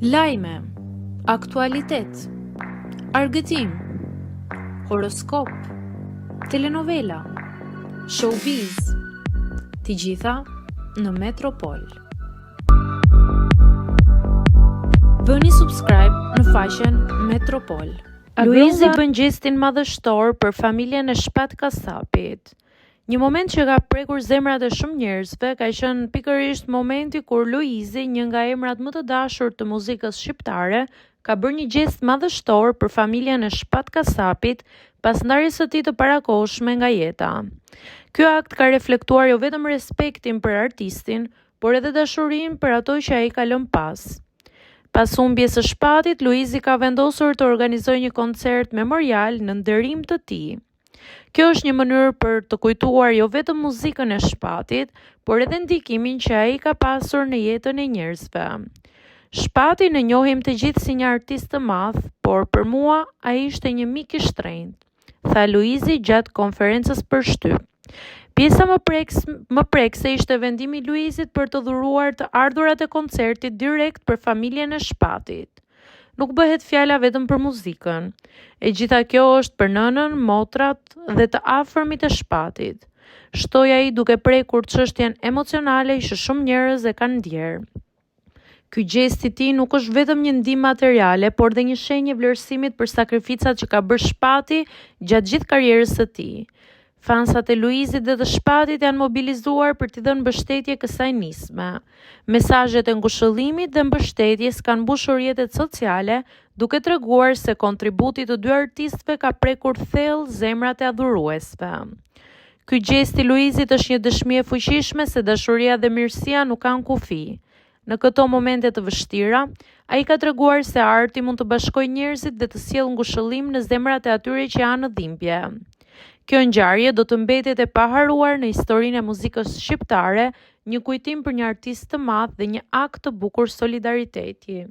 Lajme, aktualitet, argëtim, horoskop, telenovela, showbiz, të gjitha në Metropol. Bëni subscribe në faqen Metropol. Luizi bën gjestin madhështor për familjen e Shpat Kasapit. Një moment që ka prekur zemrat e shumë njerëzve ka qenë pikërisht momenti kur Luizi, një nga emrat më të dashur të muzikës shqiptare, ka bërë një gjest madhështor për familjen e Shpat Kasapit pas ndarjes së tij të parakohshme nga jeta. Ky akt ka reflektuar jo vetëm respektin për artistin, por edhe dashurinë për ato që ai ka lënë pas. Pas humbjes së Shpatit, Luizi ka vendosur të organizojë një koncert memorial në nderim të tij. Kjo është një mënyrë për të kujtuar jo vetëm muzikën e Shpatit, por edhe ndikimin që ai ka pasur në jetën e njerëzve. Shpatin e njohim të gjithë si një artist të madh, por për mua ai ishte një mik i shtrenjtë, tha Luizi gjatë konferencës për shtyp. Pjesa më prekse ishte vendimi i Luizit për të dhuruar të ardhurat e koncertit direkt për familjen e Shpatit. Nuk bëhet fjala vetëm për muzikën. E gjitha kjo është për nënën, motrat dhe të afërmit e Shpatit. Shtoi ai duke prekur çështjen emocionale që shumë njerëz e kanë ndjerë. Ky gjest i tij nuk është vetëm një ndihmë materiale, por dhe një shenjë vlerësimit për sakrificat që ka bërë Shpati gjatë gjithë karrierës së tij. Fansat e Luizit dhe të Shpatit janë mobilizuar për t'i dhënë mbështetje kësaj nisme. Mesazhet e ngushëllimit dhe mbështetjes kanë mbushur rrjetet sociale, duke treguar se kontributi të dy artistëve ka prekur thellë zemrat e adhuruesve. Ky gjest i Luizit është një dëshmi e fuqishme se dashuria dhe mirësia nuk kanë kufi. Në këto momente të vështira, ai ka treguar se arti mund të bashkojë njerëzit dhe të sjellë ngushëllim në zemrat e atyre që janë në dhimbje. Kjo ngjarje do të mbetet e paharuar në historinë e muzikës shqiptare, një kujtim për një artist të madh dhe një akt të bukur solidariteti.